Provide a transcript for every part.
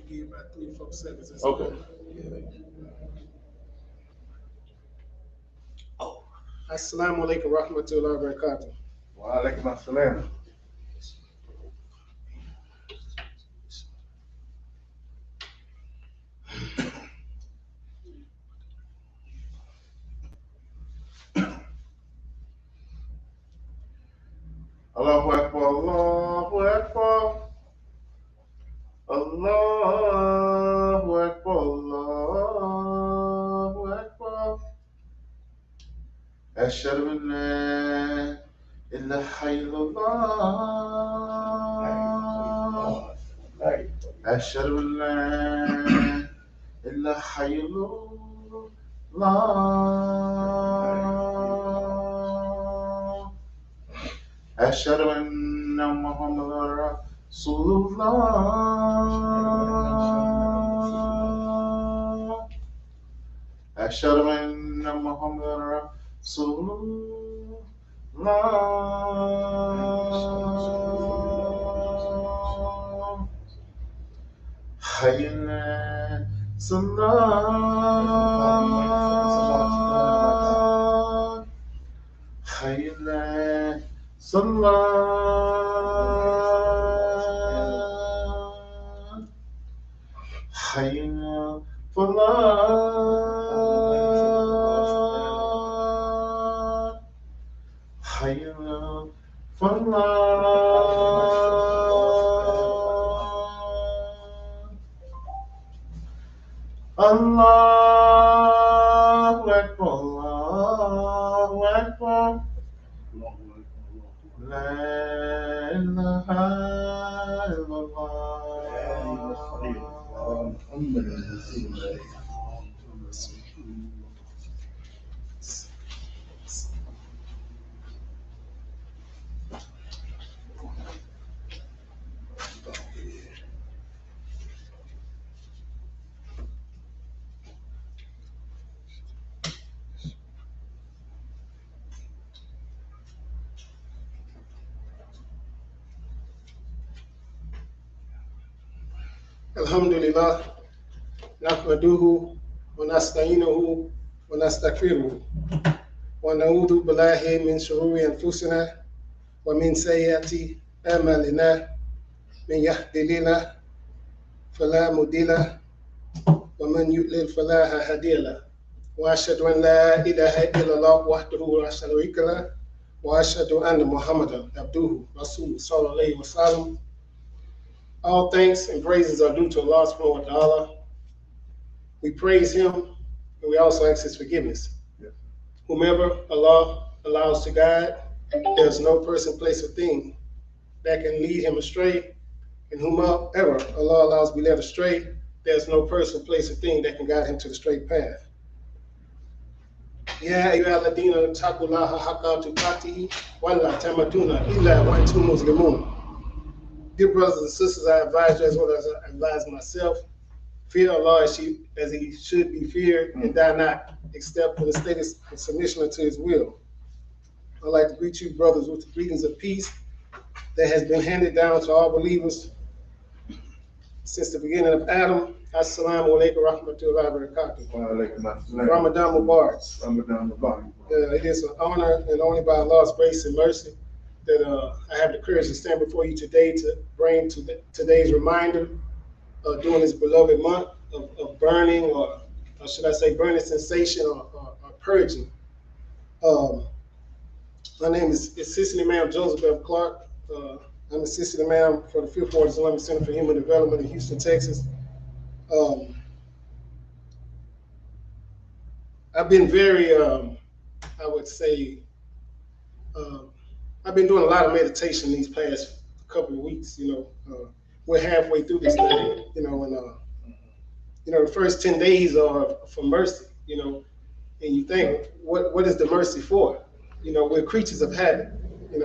give about 3-4 seconds. Okay. Assalamu alaikum warahmatullahi wabarakatuh. Wa alaikum assalam. Allahu Akbar, Allahu Akbar. Allahu Akbar, Allahu Akbar. Ashhadu an la ilaha illallah. Ashhadu an la ilaha illallah. Ashhadu anna Muhammadan Rasulullah. Ashhadu anna Muhammadan Rasulullah. Hayya ala salat. Hayya ala salat. Hayya ala falah. Hayya ala falah. Allahu Akbar, Allahu Akbar. La ilaha illallah. Alhamdulillah, nahmaduhu wa nasta'inuhu wa nastaghfiruhu wa na'udhu billahi min shururi anfusina wa min sayyiati a'malina. Man yahdihillahu fala mudilla wa man yudlil fala hadiya lahu. Wa ashhadu an la ilaha illallah wahdahu la sharika lahu wa ashhadu anna Muhammadan abduhu rasuluhu sallallahu alaihi wasallam. All thanks and praises are due to Allah subhanahu wa ta'ala. We praise him and we also ask his forgiveness. Yes. Whomever Allah allows to guide, there's no person, place, or thing that can lead him astray. And whomever Allah allows to be led astray, there's no person, place, or thing that can guide him to the straight path. Ya ayyuhalladhina taqullaha haqqa tuqatihi wa la tamutunna illa wa antum muslimun. Dear brothers and sisters, I advise you as well as I advise myself, fear Allah as he should be feared, and die not, except for the status of submission unto his will. I'd like to greet you, brothers, with the greetings of peace that has been handed down to all believers since the beginning of Adam. Assalamu alaikum warahmatullahi wabarakatuh. Wa alaikum assalam. Ramadan Mubarak. Ramadan Mubarak. It is an honor and only by Allah's grace and mercy that I have the courage to stand before you today to bring to today's reminder during this beloved month of burning, or should I say burning sensation, or purging. My name is Assistant Imam Joseph F. Clark. I'm Assistant Imam for the Fifth Ward Islamic Center for Human Development in Houston, Texas. I've been very, I would say, I've been doing a lot of meditation these past couple of weeks. We're halfway through this thing, and the first 10 days are for mercy, and you think, what is the mercy for? We're creatures of habit, and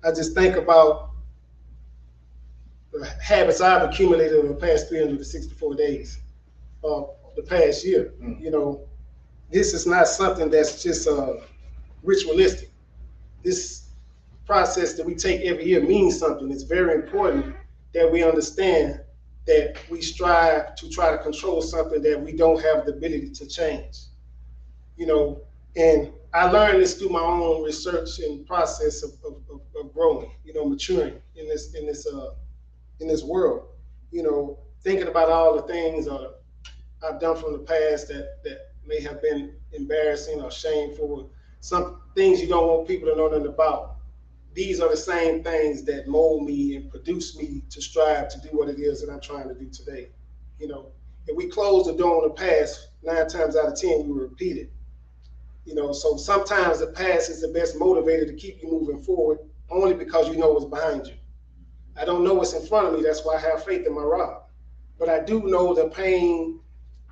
I just think about the habits I've accumulated over the past 364 days of the past year. This is not something that's just ritualistic. This process that we take every year means something. It's very important that we understand that we strive to try to control something that we don't have the ability to change. You know, and I learned this through my own research and process of growing, you know, maturing in this world. You know, thinking about all the things I've done from the past that may have been embarrassing or shameful, some things you don't want people to know nothing about. These are the same things that mold me and produce me to strive to do what it is that I'm trying to do today. You know, if we close the door on the past, 9 times out of 10, we repeat it. You know, so sometimes the past is the best motivator to keep you moving forward, only because you know what's behind you. I don't know what's in front of me. That's why I have faith in my rod. But I do know the pain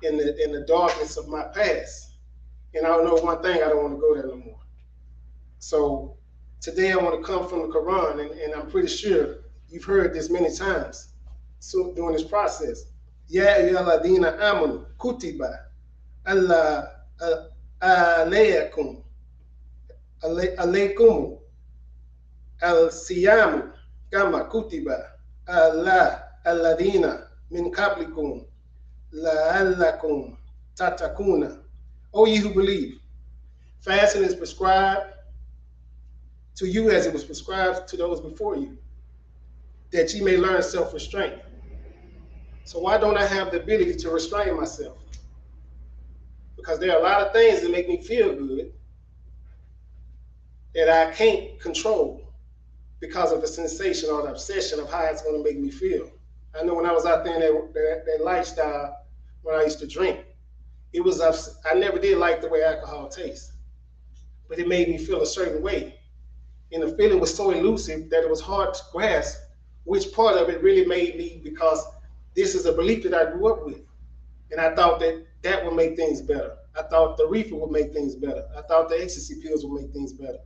in the darkness of my past. And I don't know one thing, I don't want to go there no more. So today I want to come from the Quran, and I'm pretty sure you've heard this many times during this process. Ya ayyuhalladhina amanu kutiba alla alaykum al-siyamu kama kutiba ala alladhina min qablikum la'allakum tatakuna. O ye who believe, fasting is prescribed to you as it was prescribed to those before you, that ye may learn self-restraint. So why don't I have the ability to restrain myself? Because there are a lot of things that make me feel good that I can't control because of the sensation or the obsession of how it's going to make me feel. I know when I was out there in that lifestyle, when I used to drink, I never did like the way alcohol tastes, but it made me feel a certain way. And the feeling was so elusive that it was hard to grasp which part of it really made me, because this is a belief that I grew up with. And I thought that would make things better. I thought the reefer would make things better. I thought the ecstasy pills would make things better.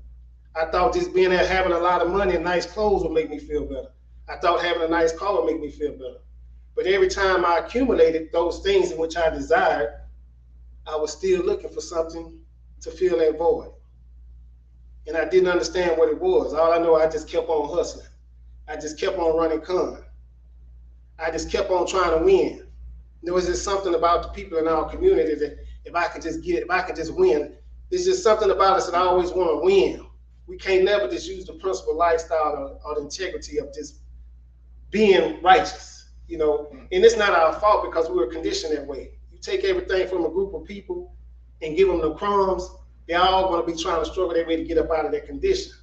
I thought just being there having a lot of money and nice clothes would make me feel better. I thought having a nice car would make me feel better. But every time I accumulated those things in which I desired, I was still looking for something to fill that void. And I didn't understand what it was. All I know, I just kept on hustling. I just kept on running con. I just kept on trying to win. There was just something about the people in our community that if I could just win, there's just something about us that I always want to win. We can't never just use the principle lifestyle or the integrity of just being righteous, you know. And it's not our fault because we were conditioned that way. You take everything from a group of people and give them the crumbs, they're all going to be trying to struggle their way to get up out of that condition.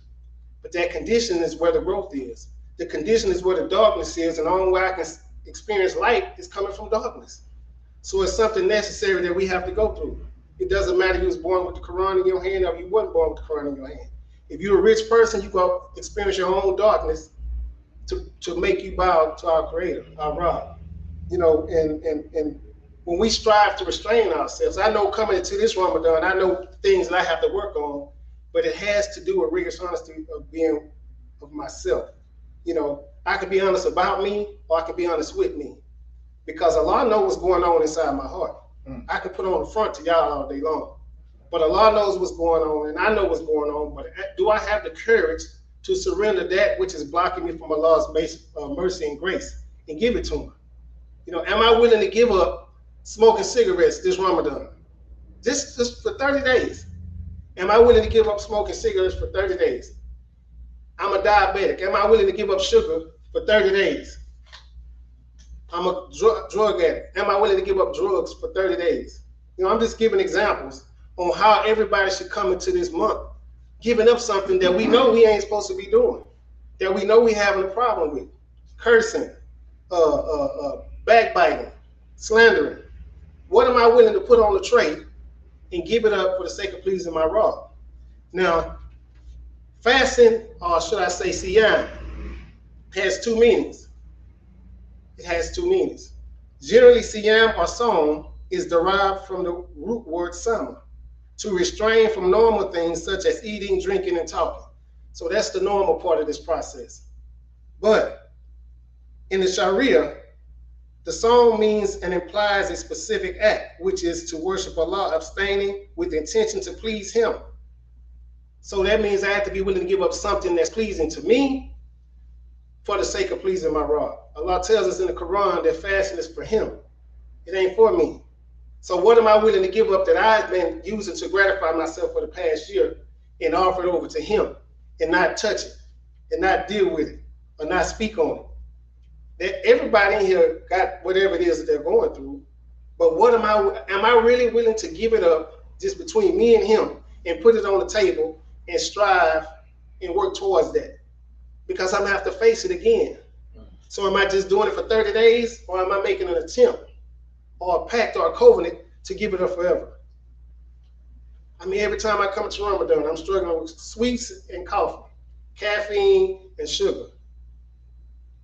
But that condition is where the growth is. The condition is where the darkness is, and the only way I can experience light is coming from darkness. So it's something necessary that we have to go through. It doesn't matter if you was born with the Quran in your hand or if you wasn't born with the Quran in your hand. If you're a rich person, you're going to experience your own darkness to make you bow to our Creator, our Ra. You know, and when we strive to restrain ourselves, I know coming into this Ramadan, I know things that I have to work on, but it has to do with rigorous honesty of myself. You know, I can be honest about me, or I can be honest with me, because Allah knows what's going on inside my heart. I can put on the front to y'all all day long, but Allah knows what's going on, and I know what's going on. But do I have the courage to surrender that which is blocking me from Allah's mercy and grace and give it to Him? You know, am I willing to give up smoking cigarettes this Ramadan, just for 30 days? Am I willing to give up smoking cigarettes for 30 days? I'm a diabetic. Am I willing to give up sugar for 30 days? I'm a drug addict. Am I willing to give up drugs for 30 days? You know, I'm just giving examples on how everybody should come into this month, giving up something that we know we ain't supposed to be doing, that we know we having a problem with: cursing, backbiting, slandering. What am I willing to put on the tray and give it up for the sake of pleasing my Rabb? Now, fasting, or should I say siyam, has two meanings. It has two meanings. Generally, siyam or sawm is derived from the root word sama, to restrain from normal things such as eating, drinking, and talking. So that's the normal part of this process. But in the Sharia, the sawm means and implies a specific act, which is to worship Allah, abstaining with the intention to please Him. So that means I have to be willing to give up something that's pleasing to me for the sake of pleasing my Rabb. Allah tells us in the Quran that fasting is for him. It ain't for me. So what am I willing to give up that I've been using to gratify myself for the past year and offer it over to him and not touch it and not deal with it or not speak on it? That everybody in here got whatever it is that they're going through, but what am I really willing to give it up just between me and him and put it on the table and strive and work towards that? Because I'm gonna have to face it again. So am I just doing it for 30 days or am I making an attempt or a pact or a covenant to give it up forever? I mean, every time I come to Ramadan, I'm struggling with sweets and coffee, caffeine and sugar.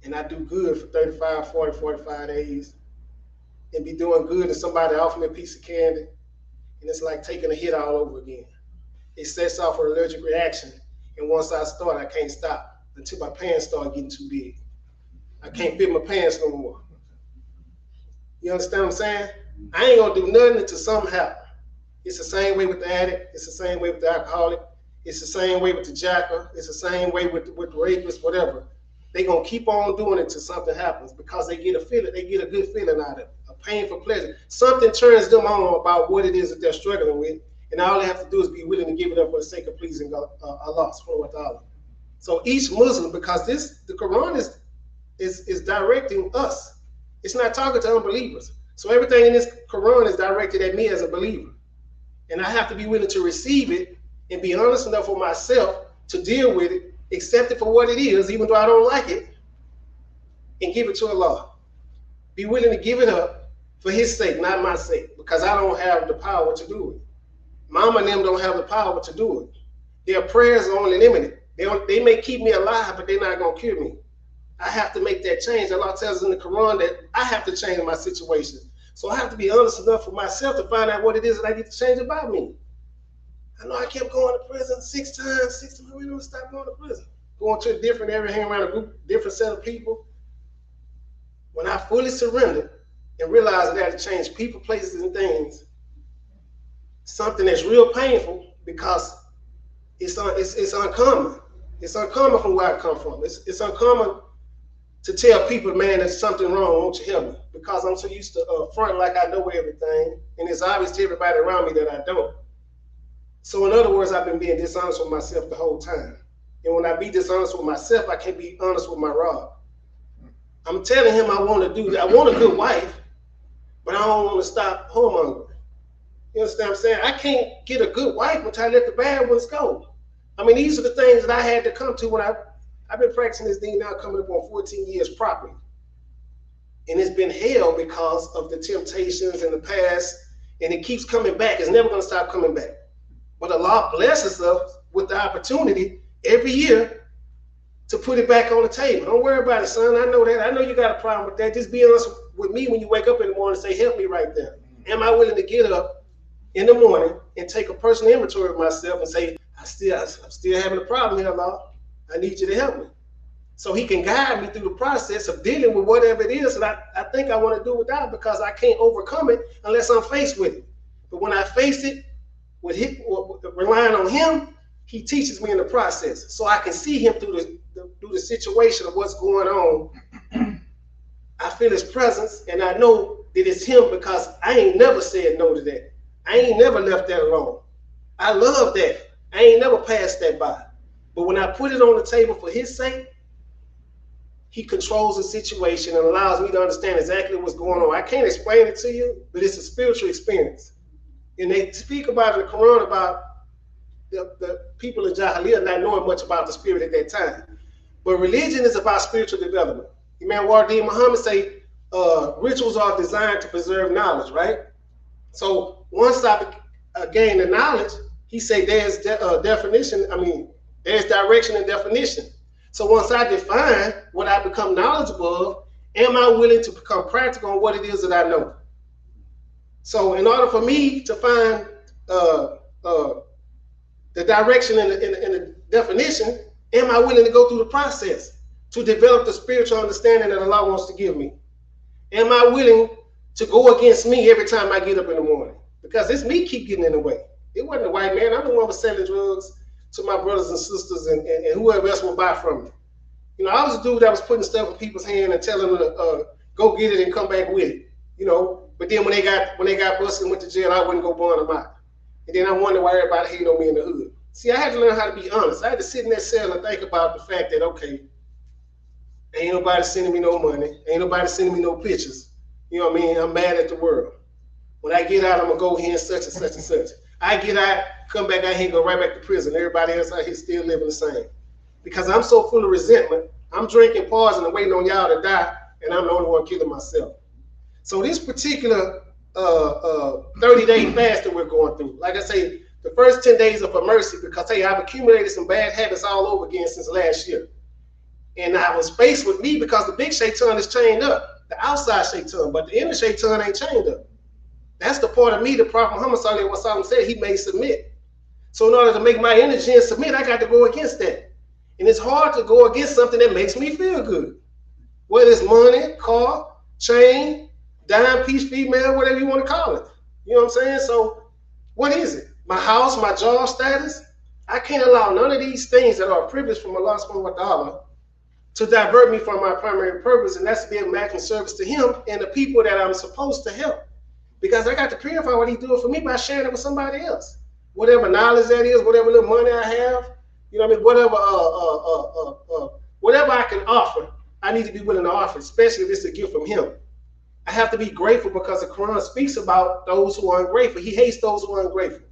And I do good for 35, 40, 45 days and be doing good and somebody offer me a piece of candy and it's like taking a hit all over again. It sets off an allergic reaction, and once I start, I can't stop until my pants start getting too big. I can't fit my pants no more. You understand what I'm saying? I ain't gonna do nothing until something happens. It's the same way with the addict. It's the same way with the alcoholic. It's the same way with the jacker. It's the same way with the rapist, whatever. They gonna keep on doing it till something happens because they get a feeling. They get a good feeling out of it, a painful pleasure. Something turns them on about what it is that they're struggling with, and all they have to do is be willing to give it up for the sake of pleasing Allah subhanahu wa ta'ala. So each Muslim, because the Quran is directing us. It's not talking to unbelievers. So everything in this Quran is directed at me as a believer. And I have to be willing to receive it and be honest enough with myself to deal with it, accept it for what it is, even though I don't like it, and give it to Allah. Be willing to give it up for his sake, not my sake, because I don't have the power to do it. Mama and them don't have the power to do it. Their prayers are only limited. They may keep me alive, but they're not going to cure me. I have to make that change. Allah tells us in the Quran that I have to change my situation. So I have to be honest enough for myself to find out what it is that I need to change about me. I know I kept going to prison 6 times. We don't stop going to prison. Going to a different area, hanging around a group, different set of people. When I fully surrendered and realized that I had to change people, places, and things, something that's real painful because it's uncommon. It's uncommon from where I come from. It's uncommon to tell people, man, there's something wrong, won't you help me? Because I'm so used to fronting like I know everything, and it's obvious to everybody around me that I don't. So in other words, I've been being dishonest with myself the whole time. And when I be dishonest with myself, I can't be honest with my Rabb. I'm telling him I want to do that. I want a good wife, but I don't want to stop whoremongering. You understand what I'm saying? I can't get a good wife until I let the bad ones go. I mean, these are the things that I had to come to when I've been practicing this thing now coming up on 14 years properly. And it's been hell because of the temptations in the past, and it keeps coming back. It's never going to stop coming back. But Allah blesses us with the opportunity every year to put it back on the table. Don't worry about it, son. I know that. I know you got a problem with that. Just be honest with me when you wake up in the morning and say, help me right there. Am I willing to get up in the morning and take a personal inventory of myself and say, I'm still having a problem here, Allah. I need you to help me. So he can guide me through the process of dealing with whatever it is that I think I want to do without, because I can't overcome it unless I'm faced with it. But when I face it with relying on him, he teaches me in the process. So I can see him through the situation of what's going on. I feel his presence, and I know that it's him because I ain't never said no to that. I ain't never left that alone. I love that. I ain't never passed that by. But when I put it on the table for his sake, he controls the situation and allows me to understand exactly what's going on. I can't explain it to you, but it's a spiritual experience. And they speak about in the Quran about the people in Jahiliyyah not knowing much about the spirit at that time. But religion is about spiritual development. Imam Muhammad say rituals are designed to preserve knowledge, right? So once I gain the knowledge, he say there's there's direction and definition. So once I define what I become knowledgeable of, am I willing to become practical on what it is that I know? So in order for me to find the direction and the definition, am I willing to go through the process to develop the spiritual understanding that Allah wants to give me? Am I willing to go against me every time I get up in the morning? Because it's me keep getting in the way. It wasn't the white man. I'm the one who was selling drugs to my brothers and sisters and whoever else will buy from me. You know, I was a dude that was putting stuff in people's hand and telling them to go get it and come back with it. You know, but then when they got busted and went to jail, I wouldn't go bond them out. And then I wondered why everybody hated on me in the hood. See, I had to learn how to be honest. I had to sit in that cell and think about the fact that, okay, ain't nobody sending me no money. Ain't nobody sending me no pictures. You know what I mean? I'm mad at the world. When I get out, I'm going to go here and such and such and such. I get out, come back out here and go right back to prison. Everybody else out here still living the same. Because I'm so full of resentment, I'm drinking, pausing, and waiting on y'all to die, and I'm the only one killing myself. So this particular 30-day fast that we're going through, like I say, the first 10 days are for mercy because, hey, I've accumulated some bad habits all over again since last year. And I was faced with me because the big shaitan is chained up, the outside shaitan, but the inner shaitan ain't chained up. That's the part of me the Prophet Muhammad Sallallahu Alaihi Wasallam said he may submit. So in order to make my inner jinn submit, I got to go against that. And it's hard to go against something that makes me feel good. Whether it's money, car, chain, dime, piece, female, whatever you want to call it. You know what I'm saying? So what is it? My house, my job status? I can't allow none of these things that are a privilege from Allah subhanahu wa ta'ala to divert me from my primary purpose, and that's to be a maximum service to him and the people that I'm supposed to help. Because I got to purify what he's doing for me by sharing it with somebody else. Whatever knowledge that is, whatever little money I have, you know what I mean, whatever I can offer, I need to be willing to offer, especially if it's a gift from him. I have to be grateful because the Quran speaks about those who are ungrateful. He hates those who are ungrateful.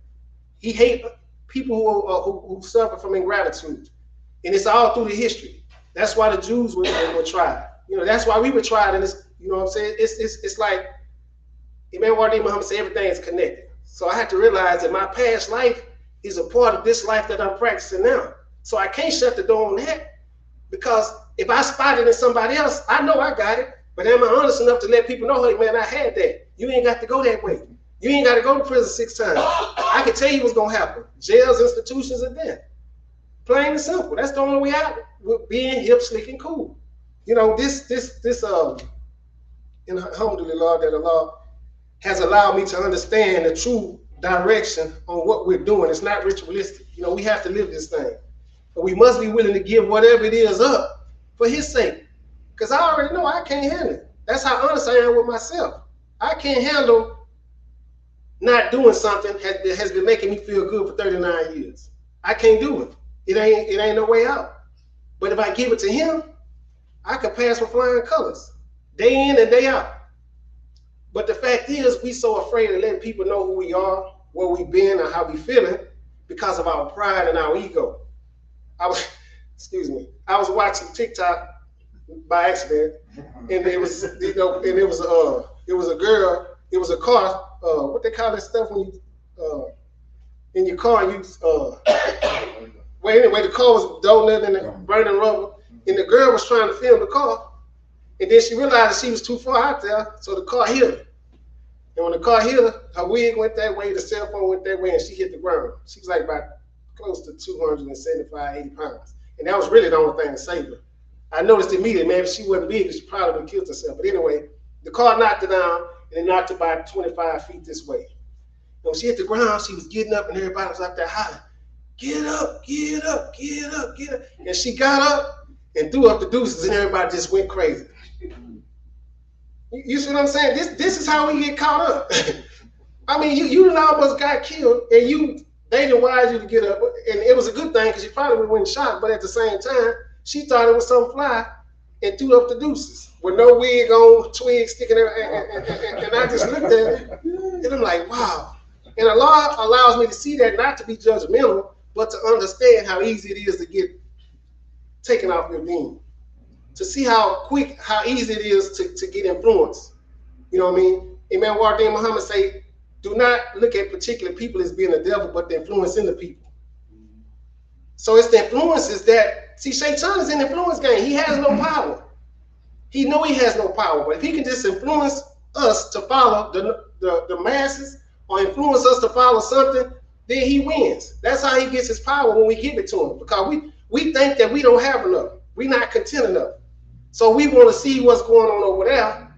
He hates people who suffer from ingratitude. And it's all through the history. That's why the Jews were tried. You know, that's why we were tried in this, you know what I'm saying? It's like Imam Muhammad said, everything is connected. So I had to realize that my past life is a part of this life that I'm practicing now. So I can't shut the door on that, because if I spot it in somebody else, I know I got it. But am I honest enough to let people know, hey man, I had that. You ain't got to go that way. You ain't got to go to prison 6 times. I can tell you what's gonna happen. Jails, institutions, and death. Plain and simple. That's the only way out. With being hip, slick, and cool. You know, this and alhamdulillah that Allah has allowed me to understand the true direction on what we're doing. It's not ritualistic. You know, we have to live this thing. But we must be willing to give whatever it is up for his sake. Because I already know I can't handle it. That's how honest I am with myself. I can't handle not doing something that has been making me feel good for 39 years. I can't do it. It ain't no way out. But if I give it to him, I can pass with flying colors, day in and day out. But the fact is, we so afraid of letting people know who we are, where we've been, and how we feeling because of our pride and our ego. I was watching TikTok by accident, and it was, you know, and it was a girl, it was a car, what they call that stuff when you in your car, you well, anyway, the car was donut and burning rubber, and the girl was trying to film the car, and then she realized she was too far out there, so the car hit her. And when the car hit her, her wig went that way, the cell phone went that way, and she hit the ground. She was like about close to 275, 80 pounds. And that was really the only thing to save her. I noticed immediately, man, if she wasn't big, she probably would have killed herself. But anyway, the car knocked her down, and it knocked her about 25 feet this way. And when she hit the ground, she was getting up, and everybody was out there hollering, get up, get up, get up, get up. And she got up and threw up the deuces, and everybody just went crazy. You see what I'm saying? This is how we get caught up. I mean, you almost got killed, and they didn't wise you to get up. And it was a good thing because you probably would have went shot, but at the same time, she thought it was some fly and threw up the deuces with no wig on, twig sticking there. And I just looked at it, and I'm like, wow. And Allah allows me to see that, not to be judgmental, but to understand how easy it is to get taken off your beam. To see how easy it is to get influenced. You know what I mean? Imam Muhammad say, do not look at particular people as being the devil, but the influence in the people. So it's the influences that, see, Shaitan is in the influence game. He has no power. He know he has no power, but if he can just influence us to follow the masses or influence us to follow something, then he wins. That's how he gets his power when we give it to him, because we think that we don't have enough. We're not content enough. So we want to see what's going on over there.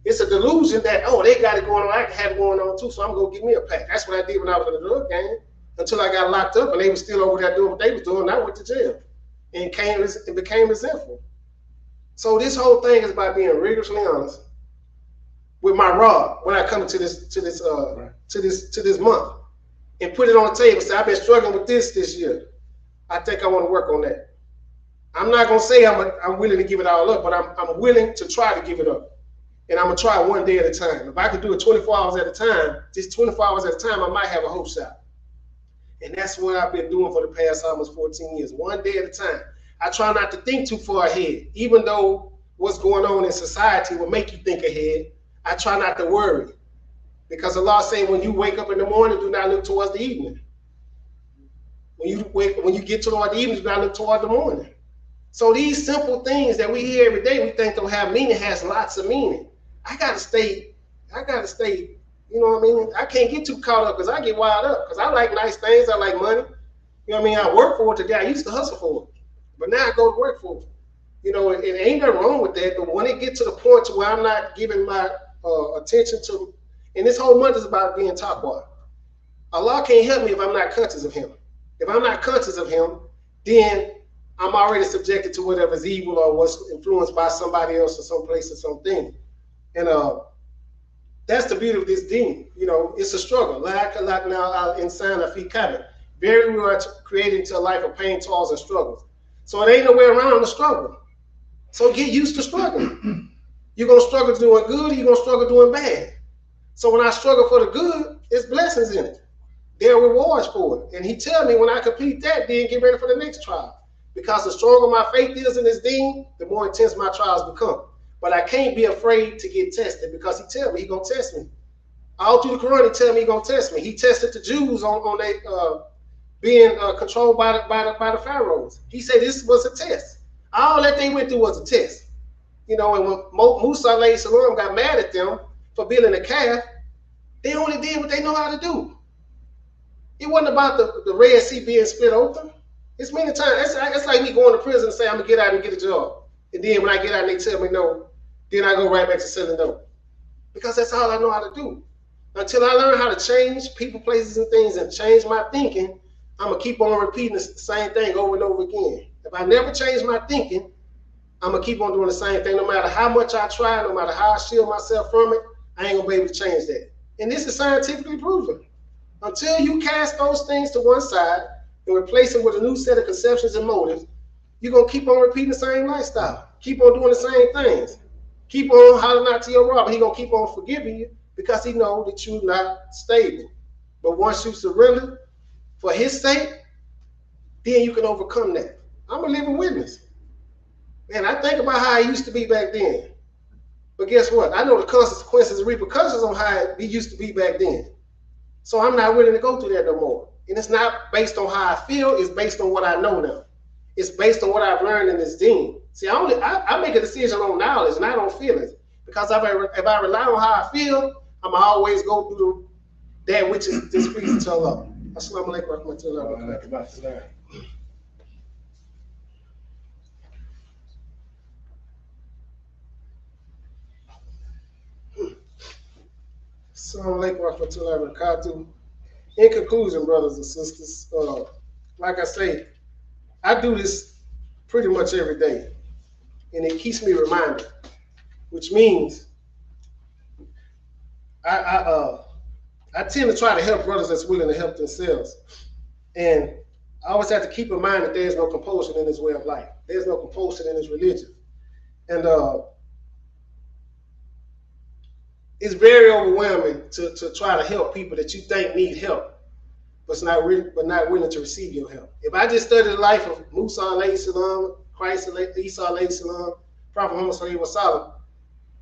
It's a delusion that, oh, they got it going on, I can have it going on too, so I'm going to give me a pack. That's what I did when I was in the drug game, until I got locked up and they were still over there doing what they was doing, and I went to jail. and became resentful. So this whole thing is about being rigorously honest with my rod when I come to this month, and put it on the table. Say, I've been struggling with this year. I think I want to work on that. I'm not gonna say I'm willing to give it all up, but I'm willing to try to give it up. And I'm gonna try one day at a time. If I could do it 24 hours at a time, just 24 hours at a time, I might have a hope shot. And that's what I've been doing for the past almost 14 years, one day at a time. I try not to think too far ahead, even though what's going on in society will make you think ahead. I try not to worry, because Allah says when you wake up in the morning, do not look towards the evening. When you get toward the evening, do not look toward the morning. So these simple things that we hear every day, we think don't have meaning, has lots of meaning. I gotta stay, you know what I mean? I can't get too caught up because I get wild up, because I like nice things, I like money. You know what I mean? I work for it today. I used to hustle for it, but now I go to work for it. You know, it ain't nothing wrong with that, but when it gets to the point to where I'm not giving my attention to, and this whole month is about being taqwa. Allah can't help me if I'm not conscious of him. If I'm not conscious of him, then I'm already subjected to whatever's evil or what's influenced by somebody else or someplace or something. And that's the beauty of this deen. You know, it's a struggle. Very we are created into a life of pain, toils, and struggles. So it ain't no way around the struggle. So get used to struggling. You're gonna struggle doing good, or you're gonna struggle doing bad. So when I struggle for the good, there's blessings in it. There are rewards for it. And he tell me when I complete that, then get ready for the next trial. Because the stronger my faith is in this deen, the more intense my trials become. But I can't be afraid to get tested, because he tell me he gonna test me. All through the Quran, he tell me he gonna test me. He tested the Jews on their being controlled by the pharaohs. He said this was a test. All that they went through was a test. You know, and when Musa alayhi salam got mad at them for building a calf, they only did what they know how to do. It wasn't about the Red Sea being split open. It's many times. It's like me going to prison and saying I'm gonna get out and get a job, and then when I get out and they tell me no, then I go right back to selling dope, because that's all I know how to do. Until I learn how to change people, places, and things, and change my thinking, I'm gonna keep on repeating the same thing over and over again. If I never change my thinking, I'm gonna keep on doing the same thing. No matter how much I try, no matter how I shield myself from it, I ain't gonna be able to change that. And this is scientifically proven. Until you cast those things to one side and replace them with a new set of conceptions and motives, you're gonna keep on repeating the same lifestyle. Keep on doing the same things. Keep on hollering out to your robber. He gonna keep on forgiving you because he knows that you're not stable. But once you surrender for his sake, then you can overcome that. I'm a living witness. Man, I think about how I used to be back then. But guess what? I know the consequences and repercussions on how it used to be back then. So I'm not willing to go through that no more. And it's not based on how I feel, it's based on what I know now. It's based on what I've learned in this deen. See, I make a decision on knowledge, not on feelings. Because if I rely on how I feel, I'm always go through that which is displeasing to Allah. Assalamu alaikum wa rahmatullahi wa barakatuh. Assalamu alaikum wa rahmatullahi wa barakatuh. In conclusion, brothers and sisters, like I say, I do this pretty much every day, and it keeps me reminded, which means I tend to try to help brothers that's willing to help themselves. And I always have to keep in mind that there's no compulsion in this way of life. There's no compulsion in this religion. And it's very overwhelming to try to help people that you think need help, but not willing to receive your help. If I just studied the life of Musa alayhi salam, Christ, Isa alayhi salam, Prophet Muhammad sallallahu alaihi wasallam,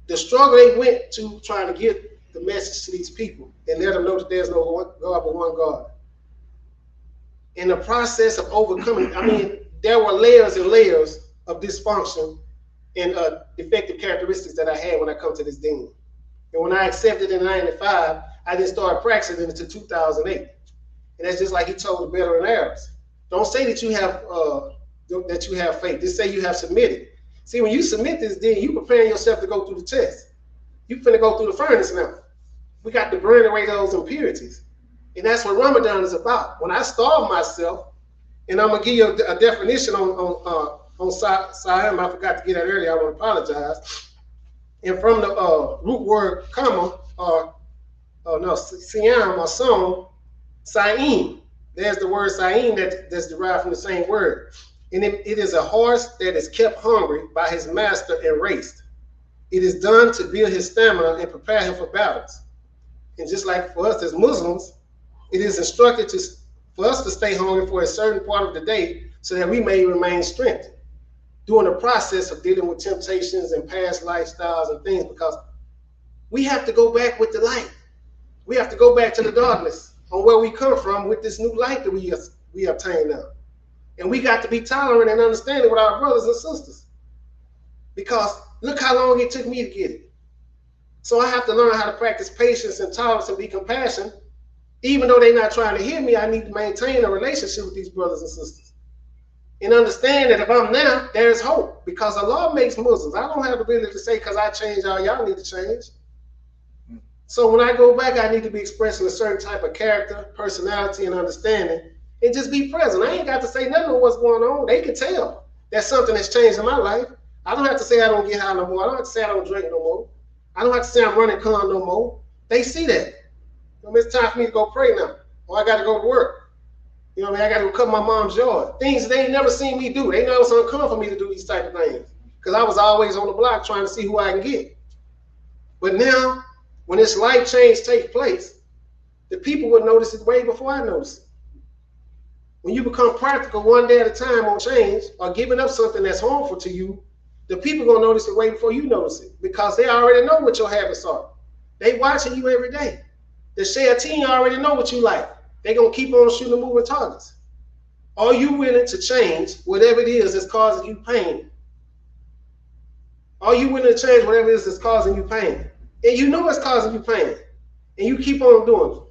the struggle they went to trying to get the message to these people and let them know that there's no one God but one God. In the process of overcoming, I mean, there were layers and layers of dysfunction and defective characteristics that I had when I come to this deen. And when I accepted in 95, I didn't start practicing it until 2008. And that's just like he told the veteran Arabs. Don't say that you have faith. Just say you have submitted. See, when you submit this, then you preparing yourself to go through the test. You finna go through the furnace now. We got to burn away those impurities. And that's what Ramadan is about. When I starve myself And I'm gonna give you a definition on Sa'am. I forgot to get that earlier. I want to apologize. And from the root word comma or Siam or song, Sa'im. There's the word Sa'im that's derived from the same word. And it is a horse that is kept hungry by his master and raced. It is done to build his stamina and prepare him for battles. And just like for us as Muslims, it is instructed for us to stay hungry for a certain part of the day so that we may remain strengthened during the process of dealing with temptations and past lifestyles and things, because we have to go back with the light. We have to go back to the darkness on where we come from with this new light that we obtain now. And we got to be tolerant and understanding with our brothers and sisters, because look how long it took me to get it. So I have to learn how to practice patience and tolerance and be compassionate. Even though they're not trying to hear me, I need to maintain a relationship with these brothers and sisters. And understand that if I'm now, there's hope, because Allah makes Muslims. I don't have the ability to say, because I changed, y'all need to change. So when I go back, I need to be expressing a certain type of character, personality, and understanding, and just be present. I ain't got to say nothing of what's going on. They can tell that something has changed in my life. I don't have to say I don't get high no more. I don't have to say I don't drink no more. I don't have to say I'm running con no more. They see that. It's time for me to go pray now, or I got to go to work. You know what I mean? I got to go cut my mom's yard. Things they ain't never seen me do. They know it's uncommon for me to do these type of things, because I was always on the block trying to see who I can get. But now, when this life change takes place, the people will notice it way before I notice it. When you become practical one day at a time on change, or giving up something that's harmful to you, the people gonna notice it way before you notice it, because they already know what your habits are. They watching you every day. The shayateen already know what you like. They're going to keep on shooting moving targets. Are you willing to change whatever it is that's causing you pain? Are you willing to change whatever it is that's causing you pain? And you know it's causing you pain, and you keep on doing it.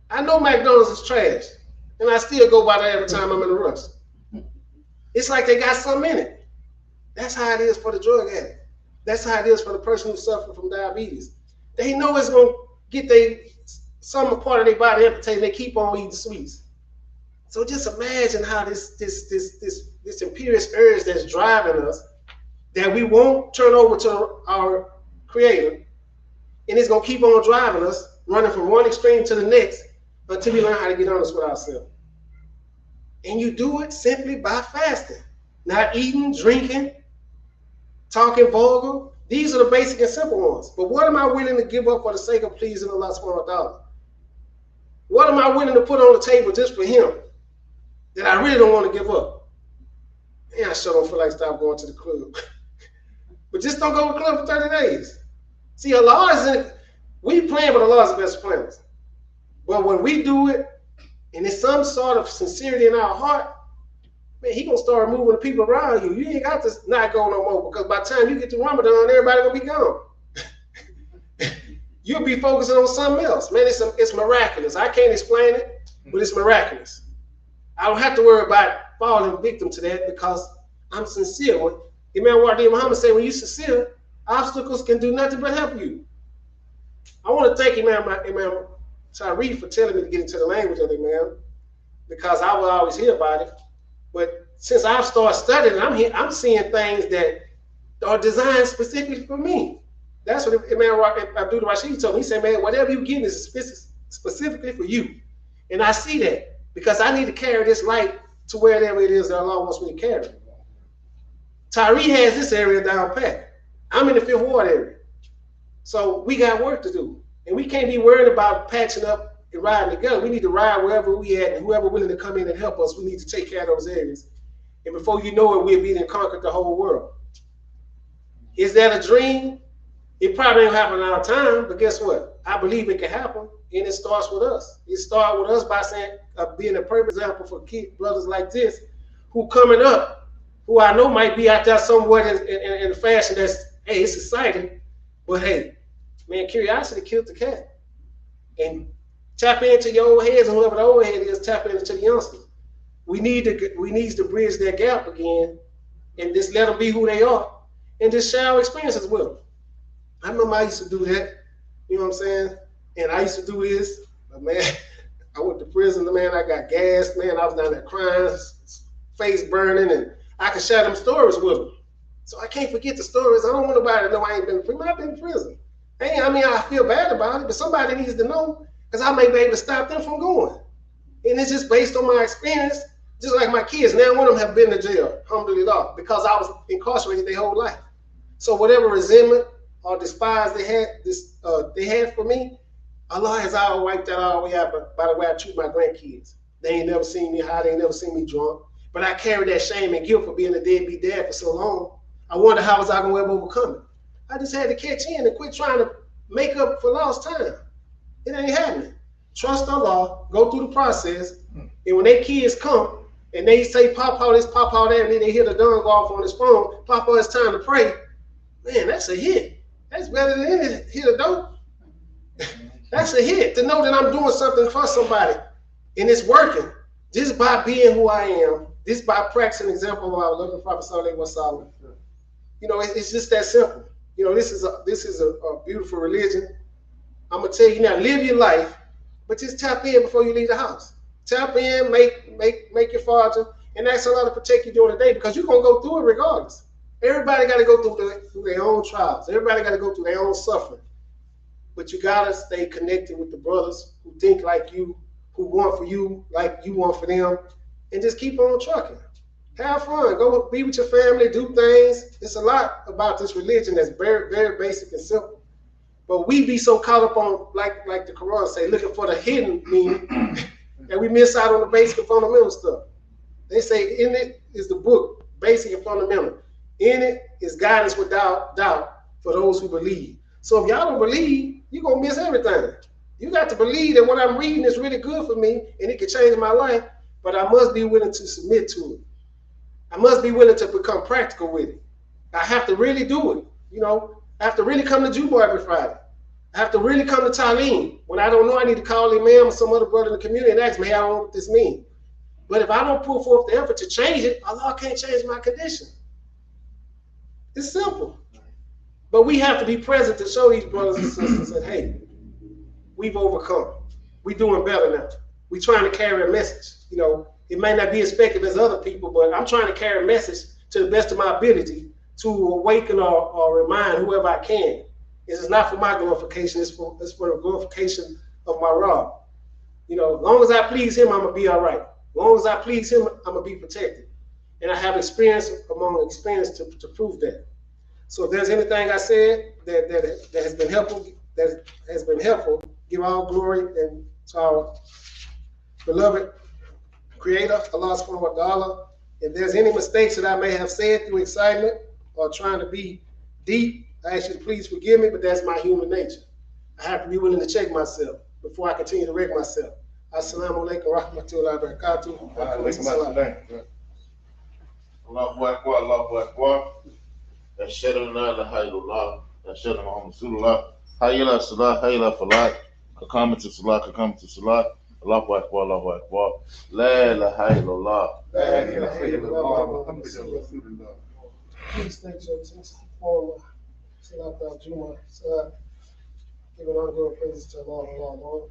I know McDonald's is trash, and I still go by there every time I'm in a rush. It's like they got something in it. That's how it is for the drug addict. That's how it is for the person who's suffering from diabetes. They know it's going to get some part of their body amputated. They keep on eating sweets. So just imagine how this imperious urge that's driving us, that we won't turn over to our Creator, and it's going to keep on driving us, running from one extreme to the next until we learn how to get honest with ourselves. And you do it simply by fasting, not eating, drinking, talking vulgar. These are the basic and simple ones. But what am I willing to give up for the sake of pleasing Allah subhanahu wa ta'ala? What am I willing to put on the table just for Him that I really don't want to give up? Man, I sure don't feel like stop going to the club. But just don't go to the club for 30 days. See, Allah isn't, we plan, but Allah is the best planners. But when we do it, and it's some sort of sincerity in our heart, man, He gonna start moving the people around you. You ain't got to not go no more, because by the time you get to Ramadan, everybody gonna be gone. You'll be focusing on something else. Man, it's miraculous. I can't explain it, but it's miraculous. I don't have to worry about falling victim to that, because I'm sincere. When Imam Muhammad said, when you're sincere, obstacles can do nothing but help you. I want to thank Imam Tariq for telling me to get into the language of the Imam, because I would always hear about it. But since I've started studying, I'm seeing things that are designed specifically for me. That's what Imam Abdul Rashid told me. He said, man, whatever you give is specifically for you. And I see that, because I need to carry this light to wherever it is that Allah wants me to carry. Tariq has this area down pat. I'm in the 5th Ward area. So we got work to do. And we can't be worried about patching up and riding together. We need to ride wherever we at, and whoever willing to come in and help us, we need to take care of those areas. And before you know it, we'll be and conquered the whole world. Is that a dream? It probably ain't happen in our time, but guess what? I believe it can happen, and it starts with us. It starts with us by saying, being a perfect example for brothers like this, who coming up, who I know might be out there somewhere in a fashion that's, hey, it's exciting, but hey, man, curiosity killed the cat. And tap into your old heads, and whoever the old head is, tap into the youngsters. We need to bridge that gap again, and just let them be who they are, and just share our experiences with them. I remember I used to do that, you know what I'm saying? And I used to do this, but man, I went to prison, man. I got gassed, man. I was down there crying, face burning, and I can share them stories with them. So I can't forget the stories. I don't want nobody to know I ain't been in prison. I've been in prison. Hey, I mean, I feel bad about it, but somebody needs to know because I may be able to stop them from going. And it's just based on my experience, just like my kids. Now one of them have been to jail, alhamdulillah, because I was incarcerated their whole life. So whatever resentment or despise they had for me, Allah has all wiped that all the way out by the way I treat my grandkids. They ain't never seen me high, they ain't never seen me drunk. But I carried that shame and guilt for being a deadbeat dad for so long. I wonder how was I gonna ever overcome it. I just had to catch in and quit trying to make up for lost time. It ain't happening. Trust Allah, go through the process, and when their kids come and they say, Papa this, Papa that, and then they hear the dun go off on his phone, Papa, it's time to pray. Man, that's a hit. That's better than hit a dope. That's a hit to know that I'm doing something for somebody and it's working just by being who I am, just by practicing example of our loving Prophet Sallallahu Alaihi Wasallam. You know, it's just that simple. You know, this is a beautiful religion. I'm gonna tell you now, live your life, but just tap in before you leave the house. Tap in, make your father, and ask Allah to protect you during the day because you're gonna go through it regardless. Everybody got to go through their own trials. Everybody got to go through their own suffering. But you got to stay connected with the brothers who think like you, who want for you like you want for them, and just keep on trucking. Have fun. Go be with your family, do things. It's a lot about this religion that's very, very basic and simple. But we be so caught up on, like the Quran say, looking for the hidden meaning, that we miss out on the basic and fundamental stuff. They say in it is the book, basic and fundamental. In it is guidance without doubt for those who believe. So if y'all don't believe, you're going to miss everything. You got to believe that what I'm reading is really good for me and it can change my life, but I must be willing to submit to it. I must be willing to become practical with it. I have to really do it. You know, I have to really come to Jumu'ah every Friday. I have to really come to Talim. When I don't know, I need to call Imam or some other brother in the community and ask me, hey, I don't know what this means. But if I don't put forth the effort to change it, Allah can't change my condition. It's simple. But we have to be present to show these brothers and sisters that, hey, we've overcome. We're doing better now. We're trying to carry a message. You know, it may not be as effective as other people, but I'm trying to carry a message to the best of my ability to awaken or remind whoever I can. This is not for my glorification, it's for the glorification of my Rabb. You know, as long as I please him, I'm going to be all right. As long as I please him, I'm going to be protected. And I have experience among experience to prove that. So if there's anything I said that has been helpful, give all glory and to our beloved Creator, Allah subhanahu wa ta'ala. If there's any mistakes that I may have said through excitement or trying to be deep, I ask you to please forgive me, but that's my human nature. I have to be willing to check myself before I continue to wreck myself. Assalamu alaikum wa rahmatullahi wa barakatuh. Allahu Akbar, Allahu Akbar. Ashhadu an la ilaha illallah, ashhadu anna Muhammadan Rasulullah. Hayya ala salah, hayya ala falah. Kakamatu salah, kakamatu salah. Allahu Akbar, Allahu Akbar. La ilaha illallah. La ilaha illallah, Muhammadan Rasulullah. Please thank your attention for Salat al-Jumu'ah. Salat, giving all glory and praises to Allah, Allah, Lord.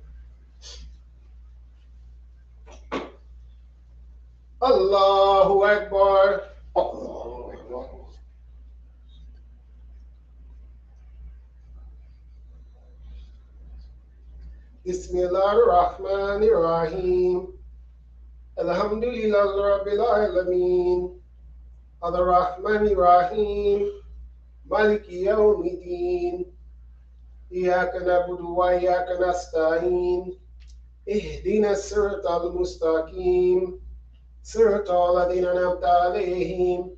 Allahu Akbar. Allahu Akbar. Bismillahir Rahmanir Rahim. Alhamdulillahi Rabbil Alameen. Ar-Rahmanir Rahim. Maliki Yawmiddin. Iyyaka na'budu wa iyyaka nasta'in. Ihdina as-siratal mustaqim. Siratal ladzina an'amta 'alaihim.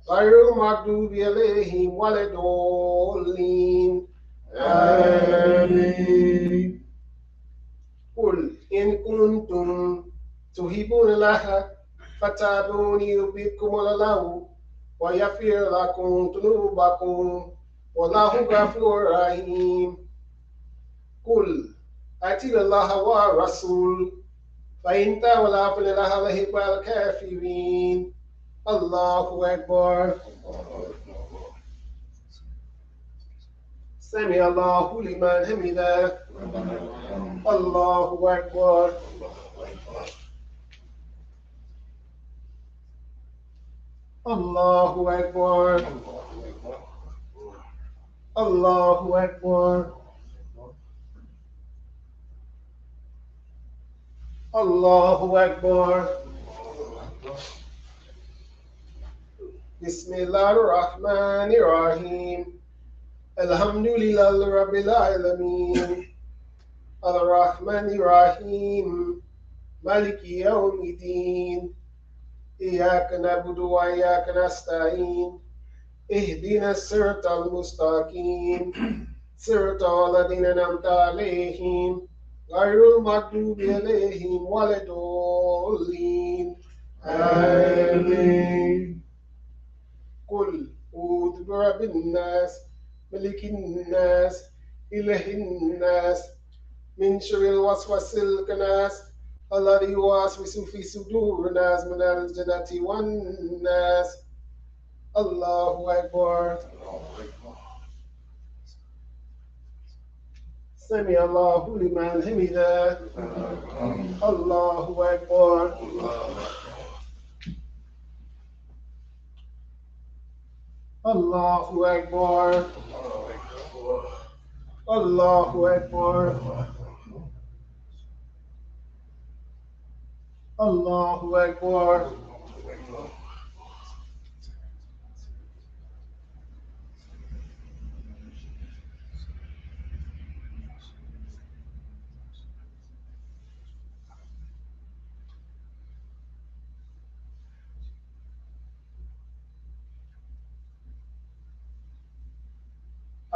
Ghayril maghdubi 'alaihim waladdallin. Amin. قل إن كنتم تحبون الله فاتبعوني يحببكم الله ويغفر لكم ذنوبكم والله غفور رحيم. قل أطيعوا الله والرسول فإن تولوا فإن الله لا يحب الكافرين. الله أكبر. سمع الله لمن حمده. الله أكبر. Allahu Akbar. Allahu Akbar. Allahu Akbar. Bismillahir Rahmanir Rahim. Alhamdulillahi Rabbil Alamin. Ar-Rahmanir Rahim. Maliki Yawmiddin. Iyyaka na'budu wa iyyaka nasta'in. Ihdina as-siratal mustaqim. Siratal ladzina an'amta 'alaihim. Ghayril maghdubi 'alaihim waladdallin. Amin. Qul a'udhu birabbin nas, malikin nas, ilahin nas, min sharril waswasil khannas, alladhi yuwaswisu fi sudurin nas minal jinnati wan nas. Allahu Akbar. Sami Allahu liman hamidah. Allahu Akbar. Allahu Akbar. Allahu Akbar. Allahu Akbar.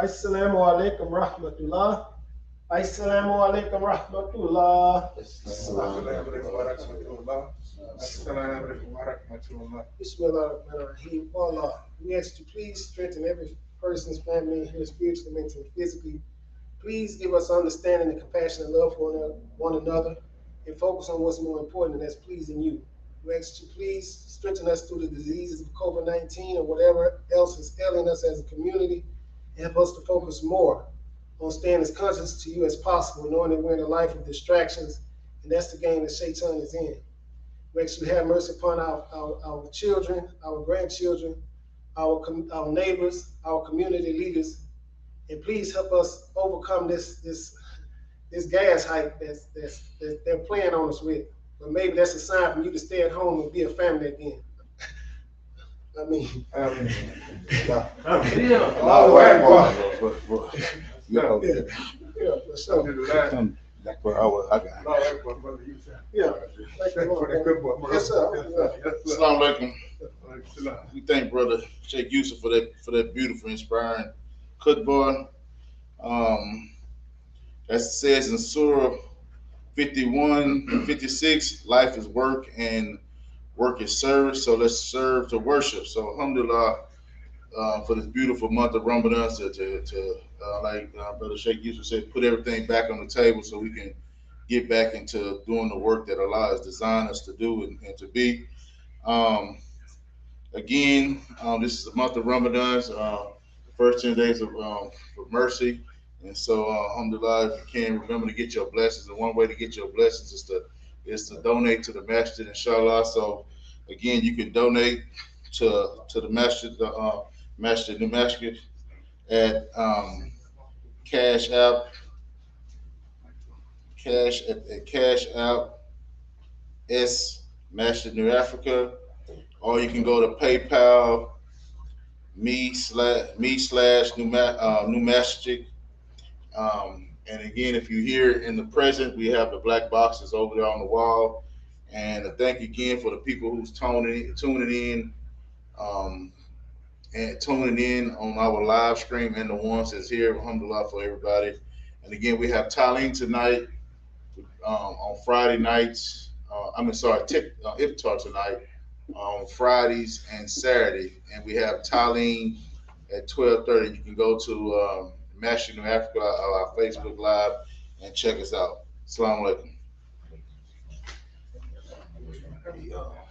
Assalamu alaikum rahmatullah. Assalamu alaikum rahmatullah. Bismillahirrahmanirrahim. Allah, we ask you please strengthen every person's family here spiritually, mentally, physically. Please give us understanding and compassion and love for one another and focus on what's more important, and that's pleasing you. We ask you please strengthen us through the diseases of COVID-19 or whatever else is ailing us as a community. Help us to focus more on staying as conscious to you as possible, knowing that we're in a life of distractions, and that's the game that Shaitan is in. We ask you to have mercy upon our children, our grandchildren, our neighbors, our community leaders, and please help us overcome this gas hype that they're playing on us with. But maybe that's a sign for you to stay at home and be a family again. I mean, Allahu Akbar. Yeah, for sure. That's what I got. Yeah. Yes, sir. Assalamu alaikum. We thank Brother Sheikh Yusef for that beautiful, inspiring khutbah. As it says in Surah 51, 56, life is work and work is service. So let's serve to worship. So alhamdulillah for this beautiful month of Ramadan like Brother Sheikh Yusuf said, put everything back on the table so we can get back into doing the work that Allah has designed us to do and to be. Again, this is the month of Ramadan, the first 10 days of mercy. And so, alhamdulillah, if you can, remember to get your blessings. And one way to get your blessings is to donate to the masjid, inshallah. So, again, you can donate to the masjid, MasjidNewAfrica at CASHAPP, CASHAPP S Masjid New Africa, or you can go to PayPal me/new masjid. And again, if you're here in the present, we have the black boxes over there on the wall. And thank you again for the people who's tuning in on our live stream and the ones that's here. Alhamdulillah for everybody. And again, we have Taleen tonight on Friday nights. Iftar tonight on Fridays and Saturday. And we have Taleen at 12:30. You can go to Masjid New Africa, our Facebook Live, and check us out. Assalamu alaikum.